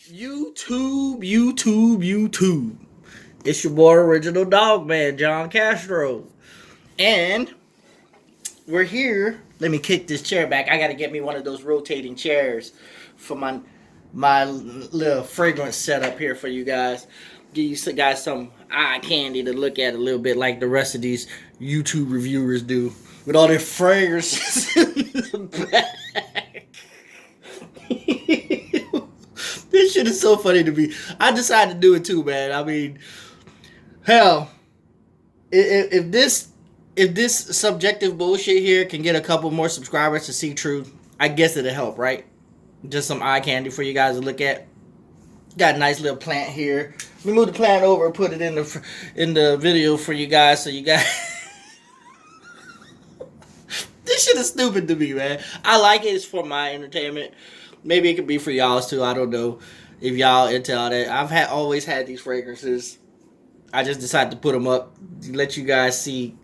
YouTube. It's your boy, Original Dog Man, John Castro. And we're here. Let me kick this chair back. I got to get me one of those rotating chairs for my little fragrance setup here for you guys. Give you guys some eye candy to look at a little bit like the rest of these YouTube reviewers do. With all their fragrances in the back. This shit is so funny to me. I decided to do it too, man. I mean, hell, if this subjective bullshit here can get a couple more subscribers to see truth, I guess it'll help, right? Just some eye candy for you guys to look at. Got a nice little plant here. Let me move the plant over and put it in the video for you guys, so you guys. This shit is stupid to me, man. I like it. It's for my entertainment. Maybe it could be for y'all's too. I don't know if y'all into all that. I've always had these fragrances. I just decided to put them up to let you guys see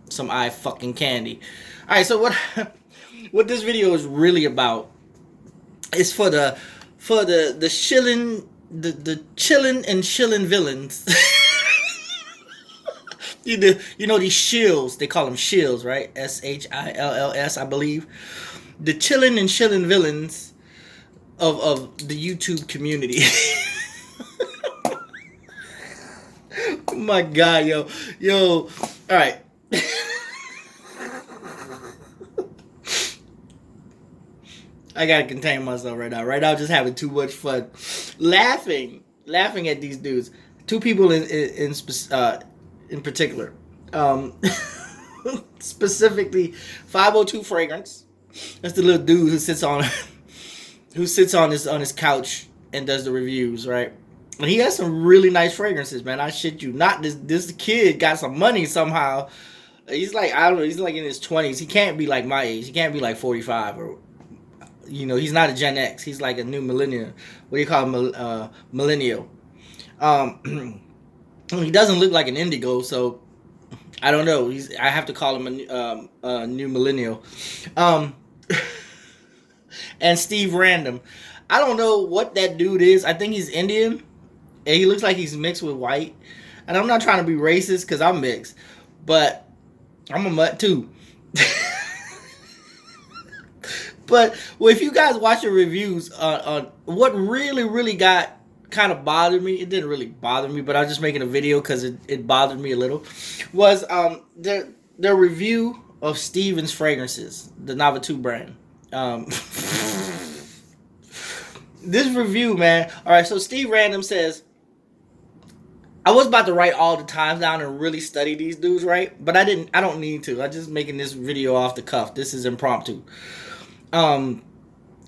some eye fucking candy. All right, so what this video is really about is for the shillin, the chillen and shillin villains. You know these shills, they call them shills, right? SHILLS, I believe. The chillen and shillin villains of the YouTube community. Oh my God, yo. All right. I gotta contain myself right now. Right now, I'm just having too much fun, laughing at these dudes. Two people in particular, specifically 502 Fragrance. That's the little dude who sits on his couch and does the reviews, right? And he has some really nice fragrances, man. I shit you not. This kid got some money somehow. He's like, I don't know. He's like in his 20s. He can't be like my age. He can't be like 45 or. He's not a Gen X. He's like a new millennial. What do you call him? Millennial. He doesn't look like an indigo, so I don't know. I have to call him a new millennial. And Steve Random. I don't know what that dude is. I think he's Indian. And he looks like he's mixed with white. And I'm not trying to be racist because I'm mixed. But I'm a mutt too. But if you guys watch the reviews on what really got kind of bothered me, it didn't really bother me, but I was just making a video because it bothered me a little, was their review of Steven's fragrances, the Nava 2 brand. This review, man. All right, so Steve Random says, I was about to write all the times down and really study these dudes, right? But I don't need to. I'm just making this video off the cuff. This is impromptu.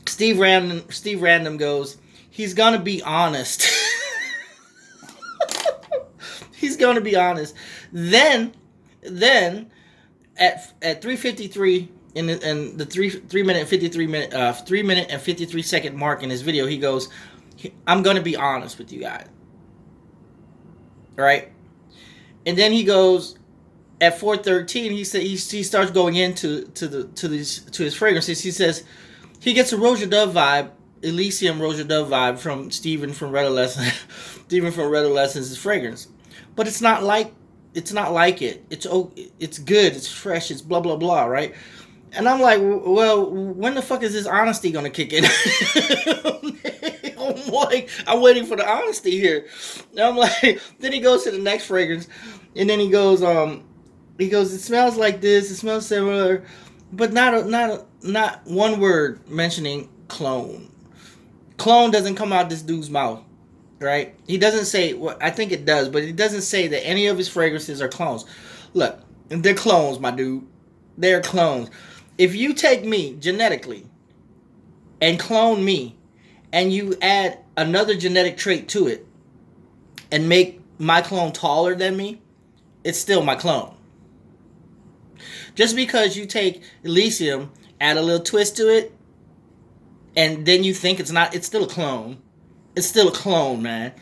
Steve Random goes, he's gonna be honest. He's gonna be honest. Then at 3:53 in the 3 minute and 53 second mark in his video, he goes, I'm gonna be honest with you guys. All right, and then he goes at 4:13. He said he starts going into his fragrances. He says he gets a Roja Dove vibe, Elysium Roja Dove vibe from Steven from Red Adolescence. Steven from Red Adolescence's fragrance, but it's not like it. It's good. It's fresh. It's blah blah blah, right? And I'm like, well, when the fuck is this honesty gonna kick in? I'm waiting for the honesty here. And I'm like, then he goes to the next fragrance, and then he goes, it smells like this. It smells similar, but not one word mentioning clone. Clone doesn't come out this dude's mouth, right? He doesn't say. Well, I think it does, but he doesn't say that any of his fragrances are clones. Look, they're clones, my dude. They're clones. If you take me genetically and clone me, and you add another genetic trait to it and make my clone taller than me, it's still my clone. Just because you take Elysium, add a little twist to it, and then you think it's not, it's still a clone. It's still a clone, man.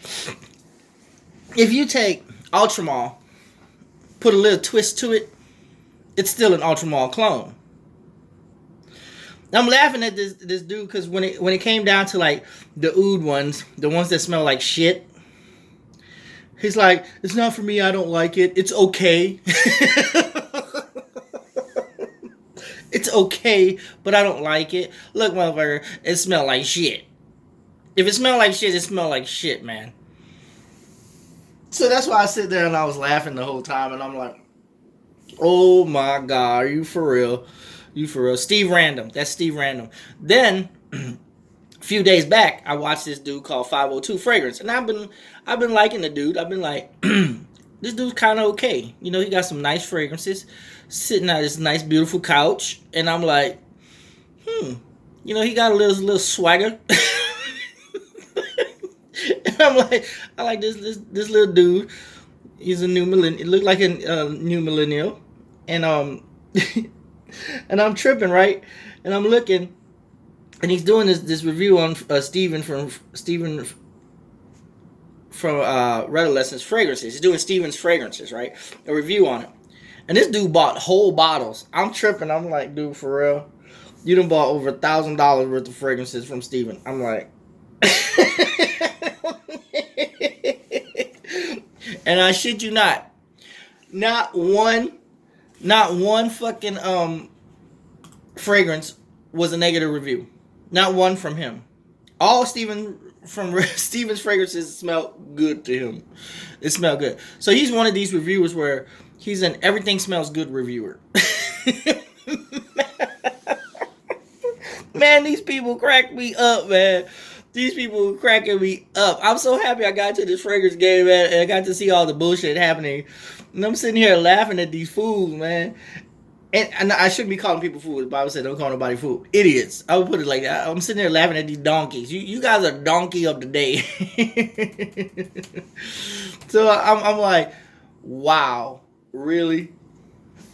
If you take Ultramall, put a little twist to it, it's still an Ultramall clone. I'm laughing at this dude because when it came down to like the oud ones, the ones that smell like shit, he's like, it's not for me. I don't like it. It's okay. It's okay, but I don't like it. Look, motherfucker, it smell like shit. If it smell like shit, it smell like shit, man. So that's why I sit there and I was laughing the whole time, and I'm like, oh my god, are you for real? You for real? Steve Random. That's Steve Random. Then a few days back, I watched this dude called 502 Fragrance, and I've been liking the dude. I've been like, this dude's kind of okay. You know, he got some nice fragrances, sitting on this nice, beautiful couch, and I'm like, you know, he got a little swagger. And I'm like, I like this little dude. He's a new millennial. It looked like a new millennial, and and I'm tripping, right? And I'm looking, and he's doing this review on Steven from Red Lessons Fragrances. He's doing Steven's Fragrances, right? A review on it. And this dude bought whole bottles. I'm tripping. I'm like, dude, for real? You done bought over $1,000 worth of fragrances from Steven. I'm like... And I shit you not. Not one fucking fragrance was a negative review. Not one from him. All Steven's fragrances smelled good to him. It smelled good. So he's one of these reviewers where he's an everything smells good reviewer. Man, these people crack me up, man. These people are cracking me up. I'm so happy I got to this fragrance game, man, and I got to see all the bullshit happening. And I'm sitting here laughing at these fools, man. And I shouldn't be calling people fools. The Bible said don't call nobody fool. Idiots. I would put it like that. I'm sitting there laughing at these donkeys. You guys are donkey of the day. So I'm like, wow. Really?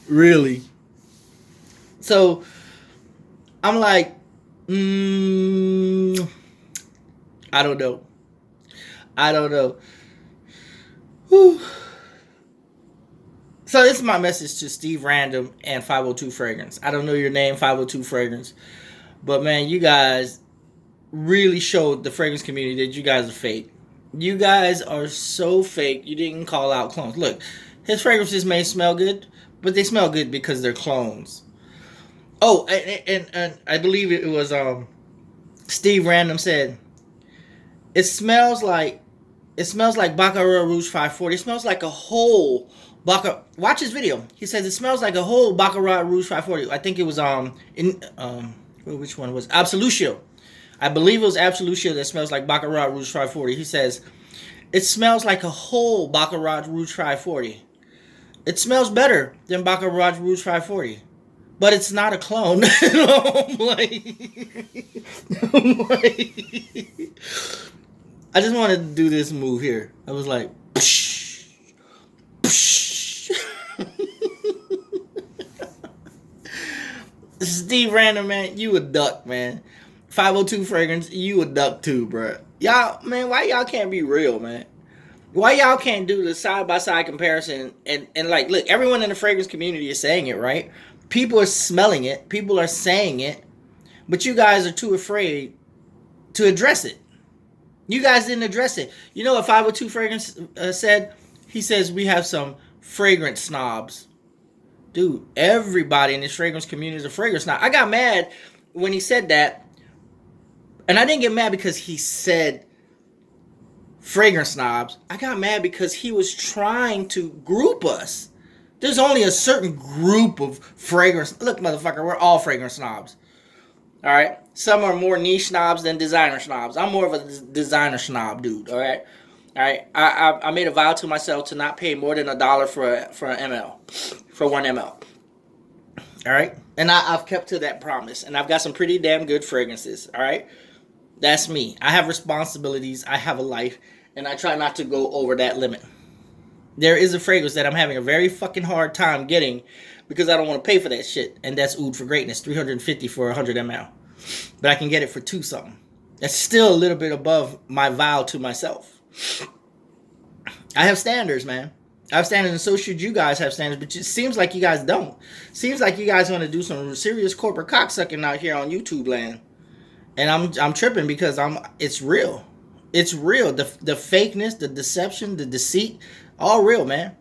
Really? So I'm like, I don't know. Whew. So this is my message to Steve Random and 502 Fragrance. I don't know your name, 502 Fragrance. But man, you guys really showed the fragrance community that you guys are fake. You guys are so fake. You didn't call out clones. Look, his fragrances may smell good, but they smell good because they're clones. Oh, and I believe it was Steve Random said, It smells like Baccarat Rouge 540. It smells like a whole Baccarat. Watch his video. He says it smells like a whole Baccarat Rouge 540. I think it was which one was Absolutio? I believe it was Absolutio that smells like Baccarat Rouge 540. He says it smells like a whole Baccarat Rouge 540. It smells better than Baccarat Rouge 540. But it's not a clone. I'm like, I just wanted to do this move here. I was like, psh, psh. Steve Random, man, you a duck, man. 502 Fragrance, you a duck too, bro. Y'all, man, why y'all can't be real, man? Why y'all can't do the side-by-side comparison? And like, look, everyone in the fragrance community is saying it, right? People are smelling it. People are saying it. But you guys are too afraid to address it. You guys didn't address it. You know what 502 Fragrance said? He says we have some fragrance snobs. Dude, everybody in this fragrance community is a fragrance snob. I got mad when he said that. And I didn't get mad because he said fragrance snobs. I got mad because he was trying to group us. There's only a certain group of fragrance. Look, motherfucker, we're all fragrance snobs. All right? Some are more niche snobs than designer snobs. I'm more of a designer snob dude, all right? All right? I made a vow to myself to not pay more than $1 for an ml, for 1 ml. All right? And I've kept to that promise. And I've got some pretty damn good fragrances, all right? That's me. I have responsibilities. I have a life. And I try not to go over that limit. There is a fragrance that I'm having a very fucking hard time getting because I don't want to pay for that shit. And that's Oud for Greatness, $350 for 100 ml. But I can get it for $2 something. That's still a little bit above my vow to myself. I have standards, man. I have standards, and so should you guys have standards. But it seems like you guys don't. Seems like you guys want to do some serious corporate cocksucking out here on YouTube land, and I'm tripping because it's real. It's real. The fakeness, the deception, the deceit, all real, man.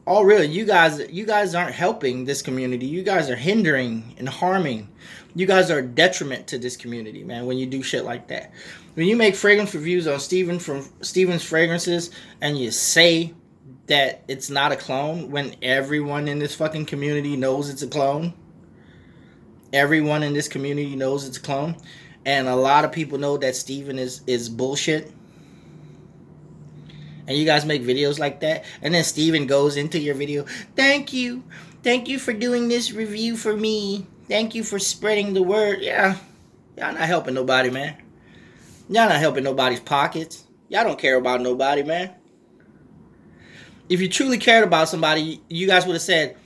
All real. You guys aren't helping this community. You guys are hindering and harming. You guys are a detriment to this community, man, when you do shit like that. When you make fragrance reviews on Steven's Fragrances and you say that it's not a clone when everyone in this fucking community knows it's a clone. Everyone in this community knows it's a clone. And a lot of people know that Steven is bullshit. And you guys make videos like that. And then Steven goes into your video. Thank you. Thank you for doing this review for me. Thank you for spreading the word. Yeah. Y'all not helping nobody, man. Y'all not helping nobody's pockets. Y'all don't care about nobody, man. If you truly cared about somebody, you guys would have said,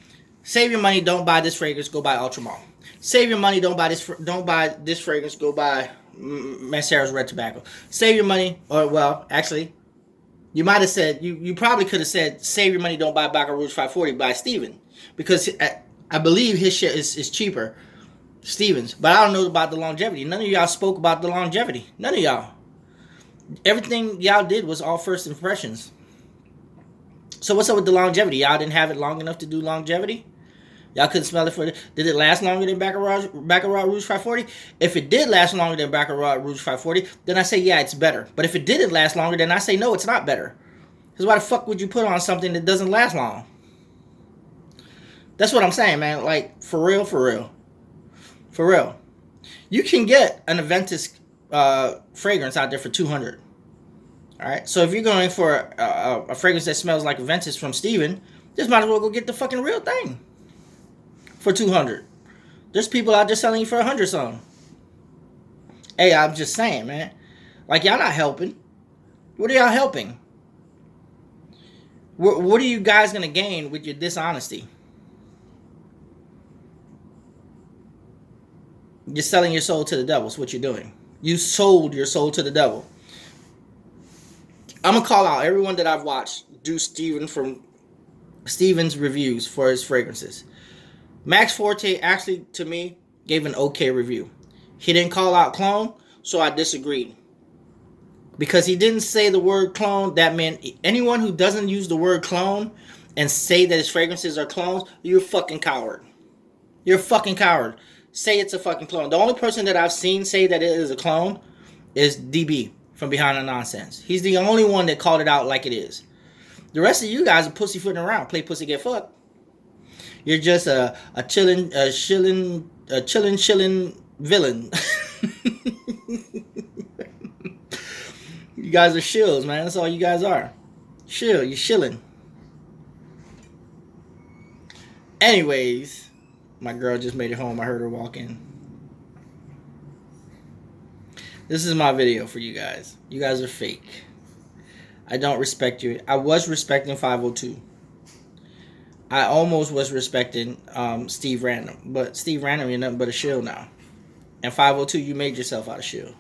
save your money, don't buy this fragrance, go buy Ultramar. Save your money, don't buy this fragrance, go buy Mancera's Red Tobacco. Save your money, or well, actually, you might have said, you probably could have said, save your money, don't buy Baccarat Rouge 540 by Steven. Because I believe his shit is cheaper, Steven's. But I don't know about the longevity. None of y'all spoke about the longevity. None of y'all. Everything y'all did was all first impressions. So what's up with the longevity? Y'all didn't have it long enough to do longevity? Y'all couldn't smell it for... Did it last longer than Baccarat Rouge 540? If it did last longer than Baccarat Rouge 540, then I say, yeah, it's better. But if it didn't last longer, then I say, no, it's not better. Because why the fuck would you put on something that doesn't last long? That's what I'm saying, man. Like, for real, for real. For real. You can get an Aventus fragrance out there for $200. Alright? So if you're going for a fragrance that smells like Aventus from Steven, just might as well go get the fucking real thing. For $200. There's people out there selling you for $100 something. Hey, I'm just saying, man. Like, y'all not helping. What are y'all helping? What are you guys going to gain with your dishonesty? You're selling your soul to the devil. Is what you're doing. You sold your soul to the devil. I'm going to call out everyone that I've watched do Steven's reviews for his fragrances. Max Forte actually, to me, gave an okay review. He didn't call out clone, so I disagreed. Because he didn't say the word clone, that meant anyone who doesn't use the word clone and say that his fragrances are clones, you're a fucking coward. You're a fucking coward. Say it's a fucking clone. The only person that I've seen say that it is a clone is DB from Behind the Nonsense. He's the only one that called it out like it is. The rest of you guys are pussyfooting around. Play pussy, get fucked. You're just a chillen villain. You guys are shills, man. That's all you guys are. Shill, you're shilling. Anyways, my girl just made it home. I heard her walk in. This is my video for you guys. You guys are fake. I don't respect you. I was respecting 502. I almost was respecting Steve Random. But Steve Random, you're nothing but a shill now. And 502, you made yourself out of shill.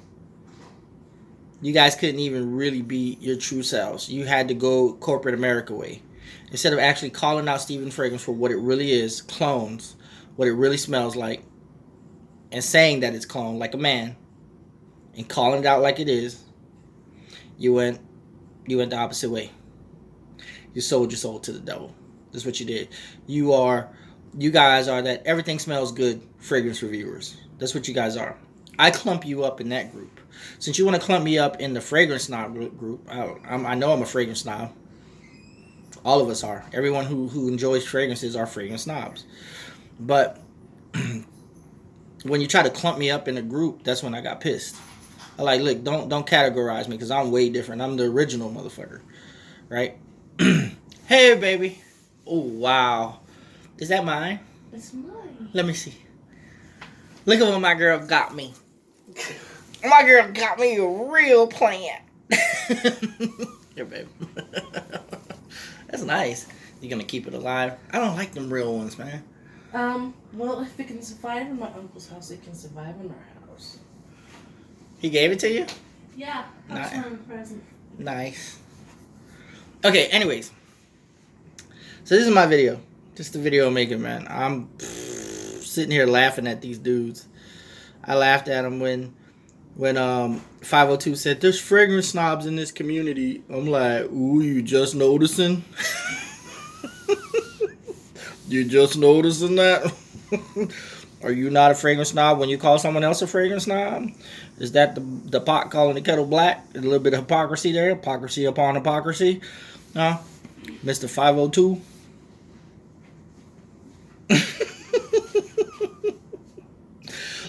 You guys couldn't even really be your true selves. You had to go corporate America way. Instead of actually calling out Steven Fragrance for what it really is, clones, what it really smells like, and saying that it's clone like a man, and calling it out like it is, you went the opposite way. You sold your soul to the devil. That's what you did. You guys are that everything smells good fragrance reviewers. That's what you guys are. I clump you up in that group. Since you want to clump me up in the fragrance snob group, I know I'm a fragrance snob. All of us are. Everyone who enjoys fragrances are fragrance snobs. But when you try to clump me up in a group, that's when I got pissed. I like, look, don't categorize me because I'm way different. I'm the original motherfucker, right? Hey, baby. Oh, wow. Is that mine? It's mine. Let me see. Look at what my girl got me. My girl got me a real plant. Here, baby. That's nice. You're going to keep it alive? I don't like them real ones, man. Well, if it can survive in my uncle's house, it can survive in our house. He gave it to you? Yeah, that's my present. Nice. Okay, anyways. So this is my video. Just the video I'm making, man. I'm sitting here laughing at these dudes. I laughed at them when 502 said there's fragrance snobs in this community. I'm like, ooh, you just noticing? You just noticing that? Are you not a fragrance snob when you call someone else a fragrance snob? Is that the pot calling the kettle black? A little bit of hypocrisy there. Hypocrisy upon hypocrisy. Huh? Mr. 502.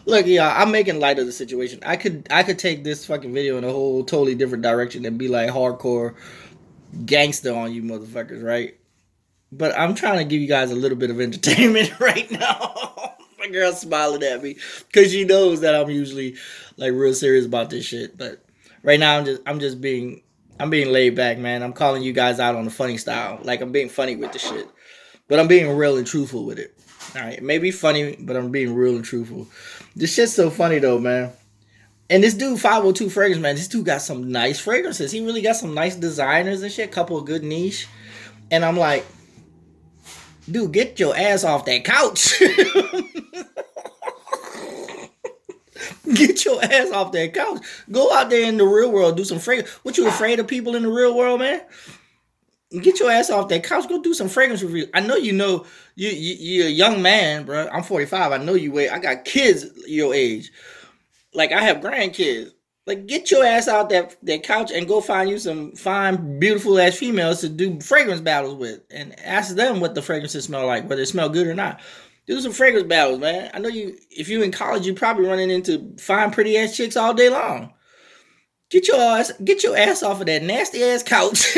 Look, yeah, I'm making light of the situation. I could take this fucking video in a whole totally different direction and be like hardcore gangster on you motherfuckers, right? But I'm trying to give you guys a little bit of entertainment right now. My girl's smiling at me because she knows that I'm usually like real serious about this shit. But right now I'm being laid back, man. I'm calling you guys out on the funny style. Like I'm being funny with the shit. But I'm being real and truthful with it. Alright, it may be funny, but I'm being real and truthful. This shit's so funny though, man. And this dude, 502 Fragrance, man, this dude got some nice fragrances. He really got some nice designers and shit. Couple of good niche. And I'm like, dude, get your ass off that couch. Get your ass off that couch. Go out there in the real world, do some fragrance. What, you afraid of people in the real world, man? Get your ass off that couch. Go do some fragrance reviews. I know you're a young man, bro. I'm 45. I know you wait. I got kids your age. Like I have grandkids. Like get your ass out that couch and go find you some fine, beautiful ass females to do fragrance battles with, and ask them what the fragrances smell like, whether they smell good or not. Do some fragrance battles, man. I know you. If you're in college, you're probably running into fine, pretty ass chicks all day long. Get your ass off of that nasty ass couch.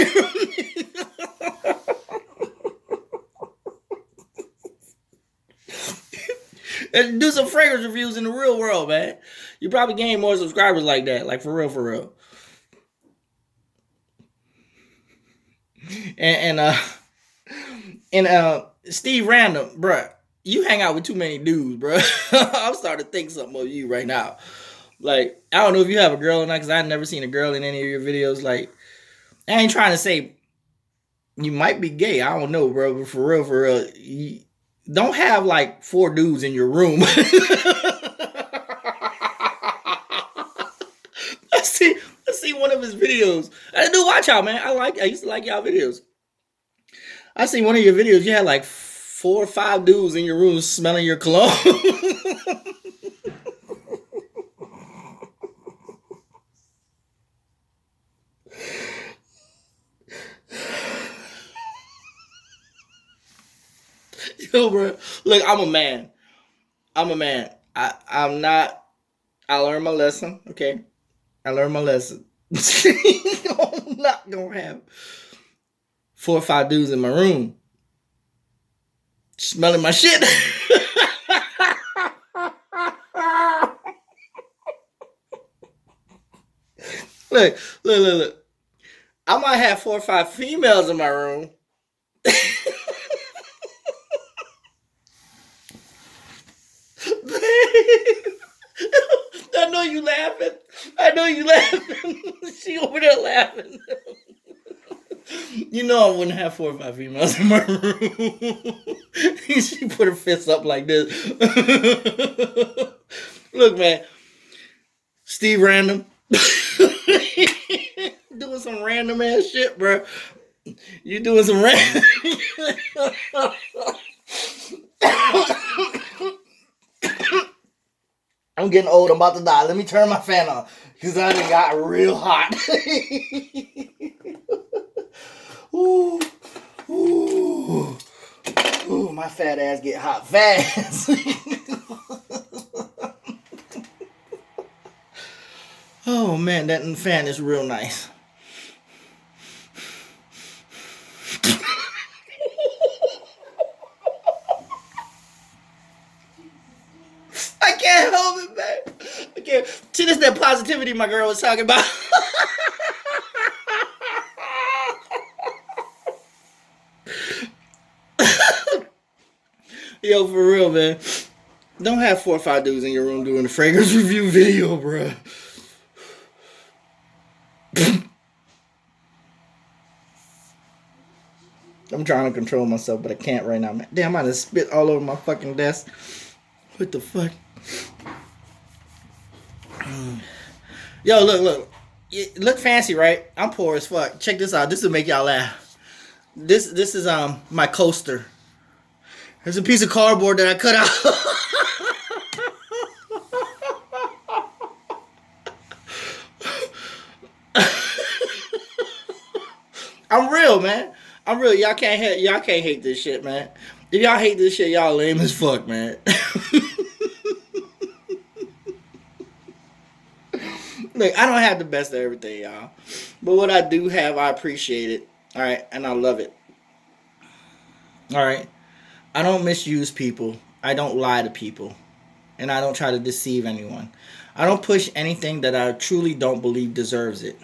And do some fragrance reviews in the real world, man. You probably gain more subscribers like that, like for real, for real. And Steve Random, bruh, you hang out with too many dudes, bruh. I'm starting to think something of you right now. Like, I don't know if you have a girl or not, because I've never seen a girl in any of your videos. Like, I ain't trying to say you might be gay. I don't know, bro. But for real, you don't have like 4 dudes in your room. I see one of his videos. I do watch out, man. I used to like y'all videos. I seen one of your videos. You had like 4 or 5 dudes in your room smelling your cologne. Yo, bro. Look, I'm a man. I'm not. I learned my lesson. Okay, I learned my lesson. I'm not gonna have 4 or 5 dudes in my room smelling my shit. Look. I might have 4 or 5 females in my room. I know you laughing. She over there laughing. You know I wouldn't have 4 or 5 females in my room. She put her fists up like this. Look, man. Steve Random. Doing some random ass shit, bro. You doing some random. I'm getting old. I'm about to die. Let me turn my fan on because I done got real hot. Ooh, my fat ass get hot fast. Oh man, that fan is real nice. I can't help it, man. I can't. See, this is that positivity my girl was talking about. Yo, for real, man. Don't have 4 or 5 dudes in your room doing a fragrance review video, bro. I'm trying to control myself, but I can't right now, man. Damn, I just spit all over my fucking desk. What the fuck? Yo, look. It look fancy, right? I'm poor as fuck. Check this out. This will make y'all laugh. This is my coaster. There's a piece of cardboard that I cut out. I'm real, man. I'm real. Y'all can't hate this shit, man. If y'all hate this shit, y'all lame as fuck, man. Look, I don't have the best of everything, y'all. But what I do have, I appreciate it. Alright, and I love it. Alright. I don't misuse people. I don't lie to people. And I don't try to deceive anyone. I don't push anything that I truly don't believe deserves it.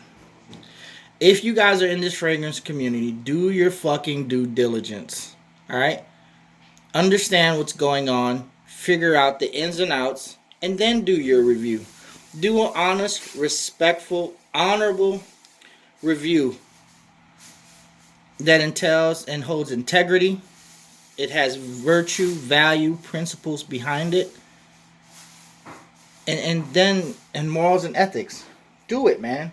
If you guys are in this fragrance community, do your fucking due diligence. Alright? Understand what's going on. Figure out the ins and outs. And then do your review. Do an honest, respectful, honorable review that entails and holds integrity. It has virtue, value, principles behind it. And morals and ethics. Do it, man.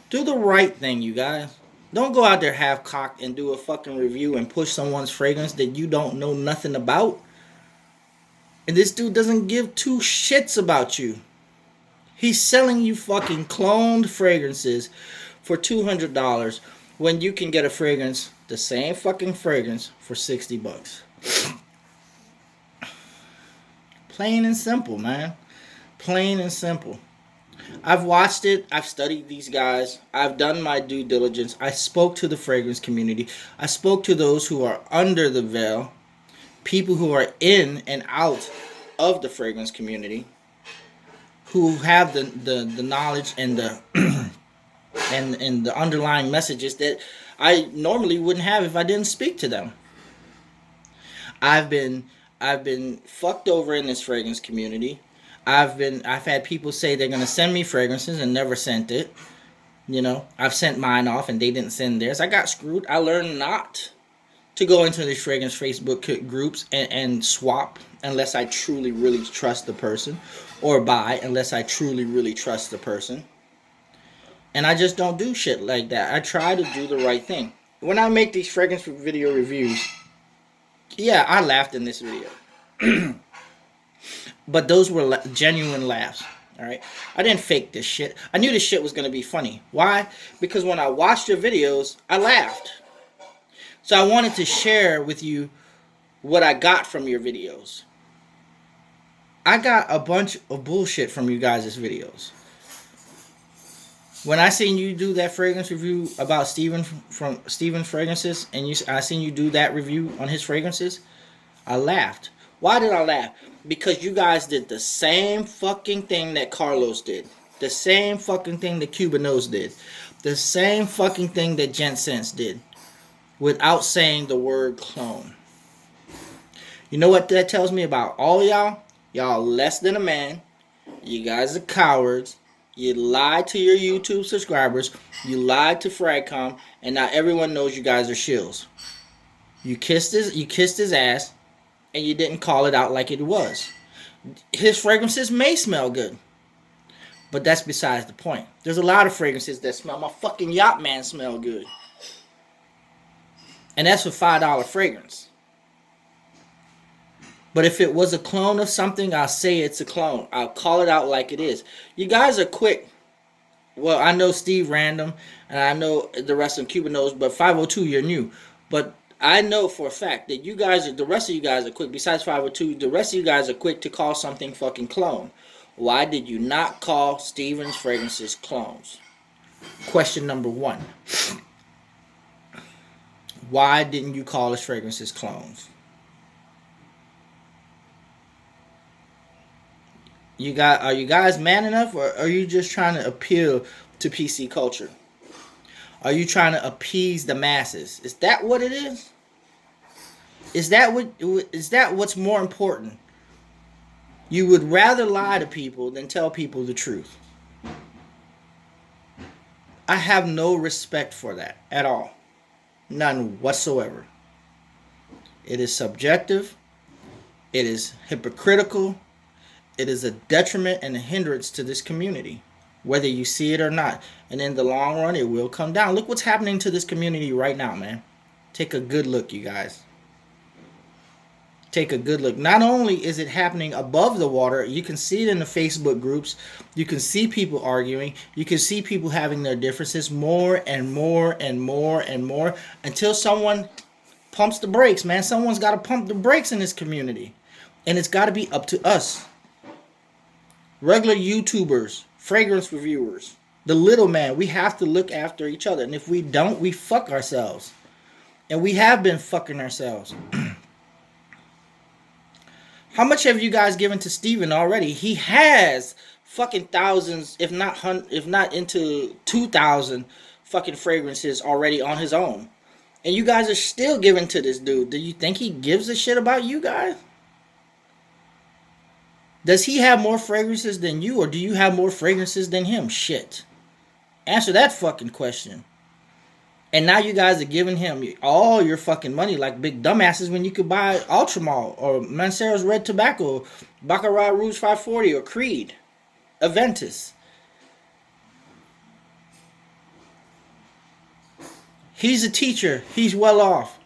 Do the right thing, you guys. Don't go out there half-cocked and do a fucking review and push someone's fragrance that you don't know nothing about. And this dude doesn't give two shits about you. He's selling you fucking cloned fragrances for $200 when you can get a fragrance, the same fucking fragrance, for $60. Plain and simple, man. Plain and simple. I've watched it. I've studied these guys. I've done my due diligence. I spoke to the fragrance community. I spoke to those who are under the veil. People who are in and out of the fragrance community. Who have the knowledge and the and the underlying messages that I normally wouldn't have if I didn't speak to them. I've been fucked over in this fragrance community. I've had people say they're gonna send me fragrances and never sent it. You know, I've sent mine off and they didn't send theirs. I got screwed. I learned not to go into these fragrance Facebook groups and swap unless I truly really trust the person, or buy unless I truly really trust the person. And I just don't do shit like that. I try to do the right thing. When I make these fragrance video reviews, yeah, I laughed in this video. But those were genuine laughs. Alright? I didn't fake this shit. I knew this shit was going to be funny. Why? Because when I watched your videos, I laughed. So I wanted to share with you what I got from your videos. I got a bunch of bullshit from you guys' videos. When I seen you do that fragrance review about Steven from Steven's Fragrances, and I seen you do that review on his fragrances, I laughed. Why did I laugh? Because you guys did the same fucking thing that Carlos did. The same fucking thing that Cubanos did. The same fucking thing that Gent Sense did. Without saying the word clone. You know what that tells me about all y'all? Y'all less than a man. You guys are cowards. You lied to your YouTube subscribers. You lied to Fragcom. And now everyone knows you guys are shills. You kissed his ass. And you didn't call it out like it was. His fragrances may smell good. But that's besides the point. There's a lot of fragrances that smell. My fucking Yacht Man smell good. And that's for $5 fragrance. But if it was a clone of something, I'll say it's a clone. I'll call it out like it is. You guys are quick. Well, I know Steve Random, and I know the rest of Cuba knows, but 502, you're new. But I know for a fact that the rest of you guys are quick. Besides 502, the rest of you guys are quick to call something fucking clone. Why did you not call Steven's Fragrances clones? Question number 1. Why didn't you call his fragrances clones? Are you guys man enough, or are you just trying to appeal to PC culture? Are you trying to appease the masses? Is that what it is? Is that what's more important? You would rather lie to people than tell people the truth. I have no respect for that at all. None whatsoever. It is subjective. It is hypocritical. It is a detriment and a hindrance to this community, whether you see it or not. And in the long run, it will come down. Look what's happening to this community right now, man. Take a good look, you guys. Take a good look. Not only is it happening above the water, you can see it in the Facebook groups. You can see people arguing. You can see people having their differences more and more and more and more until someone pumps the brakes, man. Someone's got to pump the brakes in this community. And it's got to be up to us. Regular YouTubers, fragrance reviewers, the little man, we have to look after each other. And if we don't, we fuck ourselves. And we have been fucking ourselves. How much have you guys given to Steven already? He has fucking thousands, if not into 2,000 fucking fragrances already on his own. And you guys are still giving to this dude. Do you think he gives a shit about you guys? Does he have more fragrances than you, or do you have more fragrances than him? Shit. Answer that fucking question. And now you guys are giving him all your fucking money like big dumbasses when you could buy Ultramall or Mancero's Red Tobacco, Baccarat Rouge 540 or Creed, Aventus. He's a teacher. He's well off.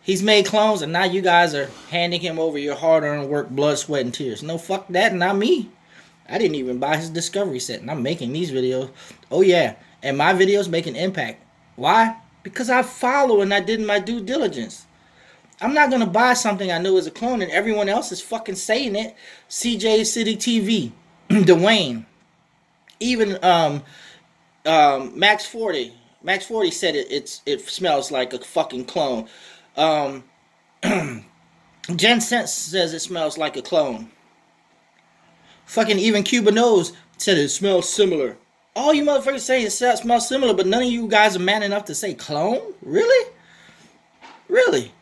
He's made clones, and now you guys are handing him over your hard-earned work, blood, sweat, and tears. No, fuck that, not me. I didn't even buy his Discovery set, and I'm making these videos. Oh, yeah. And my videos make an impact. Why? Because I follow and I did my due diligence. I'm not going to buy something I know is a clone and everyone else is fucking saying it. CJ City TV, Dwayne, even Max 40. Max 40 said it smells like a fucking clone. Jen Sense says it smells like a clone. Fucking even Cuba Knows said it smells similar. All you motherfuckers say it smells similar, but none of you guys are man enough to say clone? Really? Really?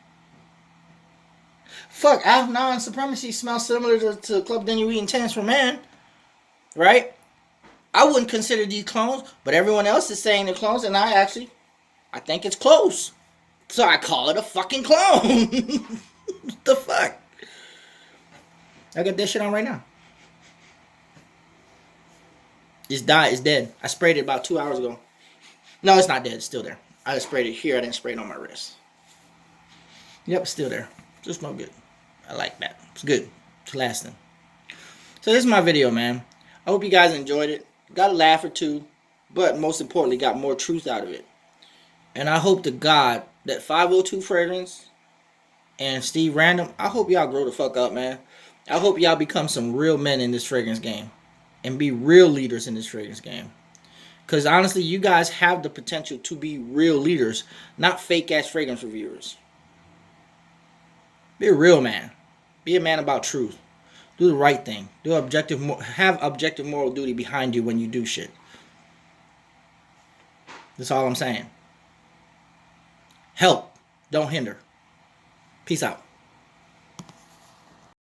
Fuck, Alpha Supremacy smells similar to Club Denuit and Tennis for Man. Right? I wouldn't consider these clones, but everyone else is saying they're clones, and I think it's close. So I call it a fucking clone. What the fuck? I got that shit on right now. It's died. It's dead. I sprayed it about 2 hours ago. No, it's not dead. It's still there. I just sprayed it here. I didn't spray it on my wrist. Yep, it's still there. Just no good. I like that. It's good. It's lasting. So this is my video, man. I hope you guys enjoyed it. Got a laugh or two. But most importantly, got more truth out of it. And I hope to God that 502 Fragrance and Steve Random, I hope y'all grow the fuck up, man. I hope y'all become some real men in this fragrance game. And be real leaders in this fragrance game. Because honestly, you guys have the potential to be real leaders, not fake-ass fragrance reviewers. Be a real man. Be a man about truth. Do the right thing. Have objective moral duty behind you when you do shit. That's all I'm saying. Help. Don't hinder. Peace out.